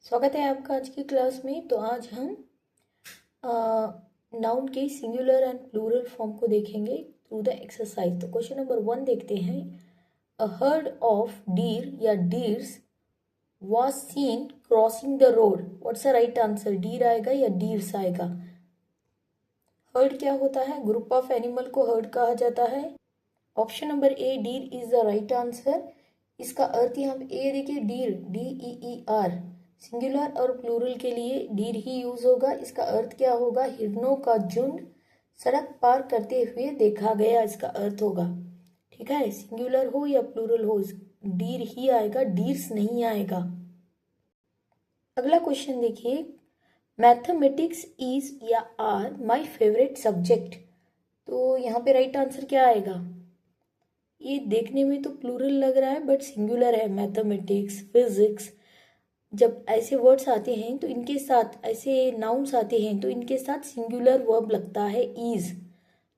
स्वागत है आपका आज की क्लास में। तो आज हम नाउन के सिंगुलर एंड प्लूरल फॉर्म को देखेंगे थ्रू द एक्सरसाइज। तो क्वेश्चन नंबर 1 देखते हैं। अ हर्ड ऑफ डीर या deers was seen crossing the road. What's the right answer? Deer आएगा या डीर्स आएगा? हर्ड क्या होता है? ग्रुप ऑफ एनिमल को हर्ड कहा जाता है। Option number A deer is the right answer. इसका अर्थ यहाँ पे ए देखिए, डीर DEER सिंगुलर और प्लूरल के लिए डीर ही यूज होगा। इसका अर्थ क्या होगा? हिरणों का झुंड सड़क पार करते हुए देखा गया, इसका अर्थ होगा। ठीक है, सिंगुलर हो या प्लूरल हो डीर ही आएगा, डीर्स नहीं आएगा। अगला क्वेश्चन देखिए। मैथमेटिक्स इज या आर माय फेवरेट सब्जेक्ट। तो यहाँ पे राइट आंसर क्या आएगा? ये देखने में तो प्लूरल लग रहा है बट सिंगुलर है। मैथमेटिक्स, फिजिक्स, जब ऐसे वर्ड्स आते हैं तो इनके साथ, ऐसे नाउन्स आते हैं तो इनके साथ सिंगुलर वर्ब लगता है इज।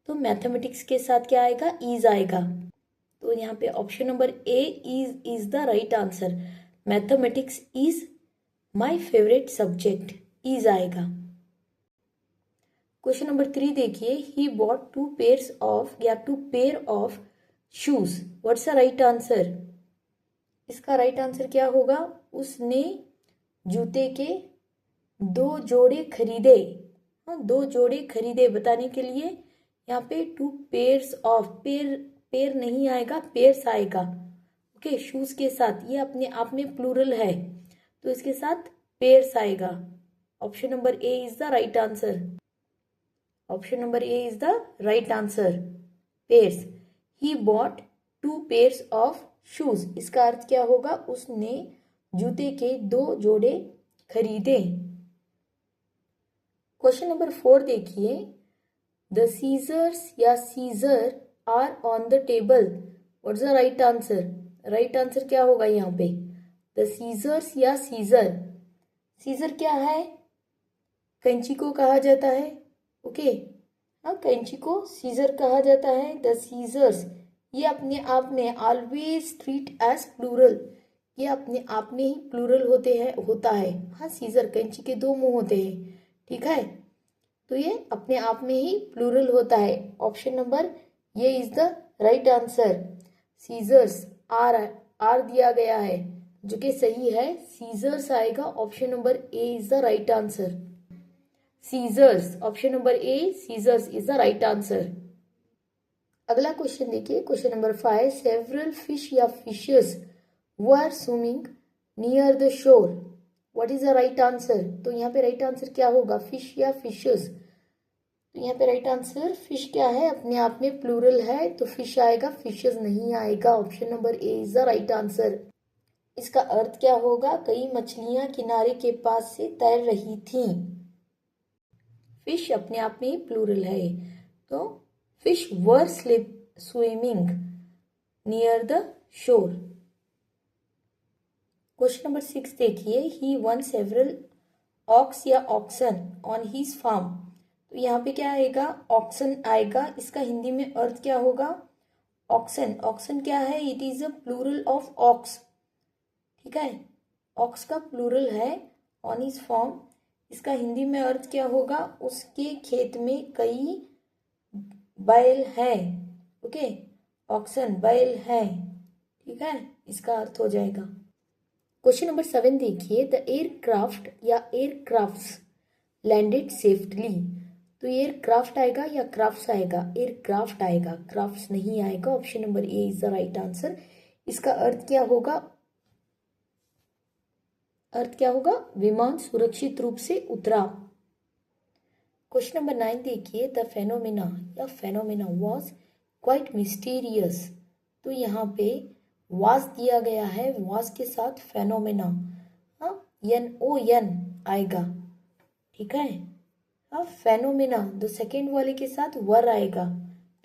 तो मैथमेटिक्स के साथ क्या आएगा? इज आएगा। तो यहाँ पे option number A is the right answer. Mathematics is my favourite subject, is आएगा। क्वेश्चन नंबर 3 देखिए। ही बॉट 2 पेयर्स ऑफ या 2 pair of shoes. What's the right answer? इसका राइट आंसर क्या होगा? उसने जूते के 2 जोड़े खरीदे। हाँ, 2 जोड़े खरीदे बताने के लिए यहाँ पे 2 पेयर्स ऑफ, पेयर नहीं आएगा, पेयर्स आएगा। ओके, शूज के साथ, ये अपने आप में प्लूरल है तो इसके साथ पेयर्स आएगा। Option number A is the right answer. Option number A is the right answer, pairs. He bought 2 pairs of shoes. इसका अर्थ क्या होगा? उसने जूते के 2 जोड़े खरीदे। क्वेश्चन नंबर 4 देखिए। द सीजर्स या scissor are on the table. What's the right answer? Right answer क्या होगा यहाँ पे? द सीजर्स या सीजर। सीजर क्या है? कैंची को कहा जाता है। ओके, हाँ, कैंची को सीजर कहा जाता है। द सीजर्स, ये अपने आप में ऑलवेज ट्रीट एज प्लूरल, ये अपने आप में ही प्लूरल होता है। हाँ, सीजर, कैंची के 2 मुंह होते हैं। ठीक है, तो ये अपने आप में ही प्लूरल होता है। ऑप्शन नंबर ये is the right answer. Scissors are दिया गया है जो कि सही है, सीजर्स आएगा। Option number A is the right answer. Scissors, option number A scissors is the right answer. अगला क्वेश्चन देखिए। Question number 5। सेवरल फिश या fishes were swimming near the shore. What is the right answer? तो यहाँ पे right answer क्या होगा? Fish या fishes. तो यहाँ पे राइट आंसर फिश क्या है? अपने आप में प्लूरल है तो फिश आएगा, फिशेस नहीं आएगा। Option number A is the right answer. इसका अर्थ क्या होगा? कई मछलियां किनारे के पास से तैर रही थीं। फिश अपने आप में प्लूरल है तो fish were swimming near the शोर। क्वेश्चन नंबर 6 देखिए। ही वन सेवरल ऑक्स या ऑक्सन ऑन हिज फार्म। तो यहाँ पे क्या आएगा? ऑक्सन आएगा। इसका हिंदी में अर्थ क्या होगा? ऑक्सन, ऑक्सन क्या है? It is a plural of ox. ठीक है, ऑक्स का प्लूरल है ऑन हिज फार्म। इसका हिंदी में अर्थ क्या होगा? उसके खेत में कई बैल है। ओके, ऑक्सन बैल है। ठीक है, इसका अर्थ हो जाएगा। क्वेश्चन नंबर 7 देखिए। द एयरक्राफ्ट या एयरक्राफ्ट्स लैंडेड सेफ्टली। तो एयरक्राफ्ट आएगा या क्राफ्ट्स आएगा? एयरक्राफ्ट आएगा, क्राफ्ट्स नहीं आएगा। Option number A is the right answer. इसका अर्थ क्या होगा? अर्थ क्या होगा? विमान सुरक्षित रूप से उतरा। क्वेश्चन नंबर 9 देखिए। द फेनोमेना या फेनोमेना वॉज क्वाइट मिस्टीरियस। तो यहाँ पे वाज दिया गया है, वाज के साथ फेनोमेना, हाँ, NON आएगा। ठीक है, हाँ, फेनोमेना द सेकेंड वाले के साथ वर आएगा।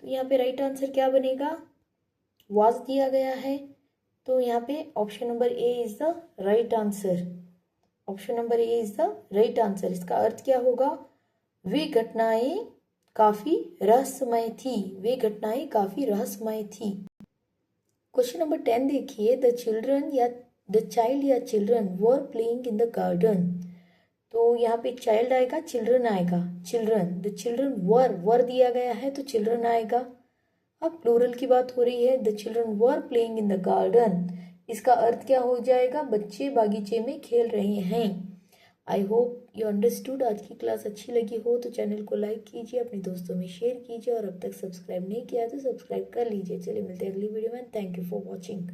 तो यहाँ पे राइट आंसर क्या बनेगा? वाज दिया गया है तो यहाँ पे option number A is the right answer. Option number A is the right answer. इसका अर्थ क्या होगा? वे घटनाएं काफी रहस्यमय थी, वे घटनाएं काफी रहस्यमय थी। क्वेश्चन नंबर 10 देखिए। द चिल्ड्रन या द चाइल्ड या children were playing in the garden. तो यहाँ पे चाइल्ड आएगा, चिल्ड्रन आएगा, चिल्ड्रन, द चिल्ड्रन वर दिया गया है तो चिल्ड्रन आएगा। अब प्लूरल की बात हो रही है, the children were playing in the garden, इसका अर्थ क्या हो जाएगा, बच्चे बागीचे में खेल रहे हैं। I hope you understood. आज की क्लास अच्छी लगी हो तो चैनल को लाइक कीजिए, अपने दोस्तों में शेयर कीजिए और अब तक सब्सक्राइब नहीं किया तो सब्सक्राइब कर लीजिए। चलिए मिलते हैं अगली वीडियो में। Thank you for watching.